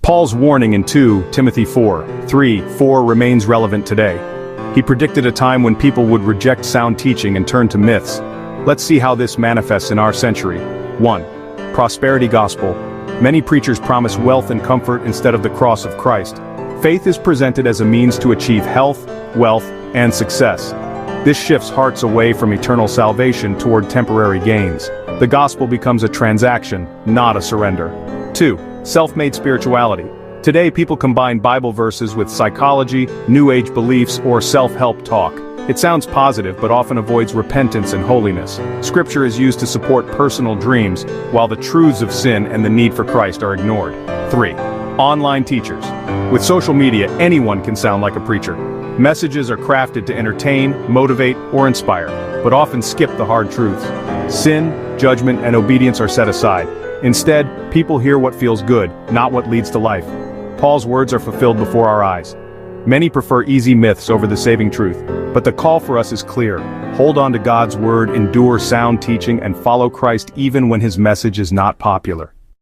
Paul's warning in 2 Timothy 4:3-4 remains relevant today. He predicted a time when people would reject sound teaching and turn to myths. Let's see how this manifests in our century. 1. Prosperity gospel. Many preachers promise wealth and comfort instead of the cross of Christ. Faith is presented as a means to achieve health, wealth, and success. This shifts hearts away from eternal salvation toward temporary gains. The gospel becomes a transaction, not a surrender. 2. Self-made spirituality. Today people combine Bible verses with psychology, New Age beliefs, or self-help talk. It sounds positive but often avoids repentance and holiness. Scripture is used to support personal dreams, while the truths of sin and the need for Christ are ignored. 3. Online teachers. With social media, anyone can sound like a preacher. Messages are crafted to entertain, motivate, or inspire, but often skip the hard truths. Sin, judgment, and obedience are set aside. Instead, people hear what feels good, not what leads to life. Paul's words are fulfilled before our eyes. Many prefer easy myths over the saving truth, but the call for us is clear. Hold on to God's word, endure sound teaching, and follow Christ even when his message is not popular.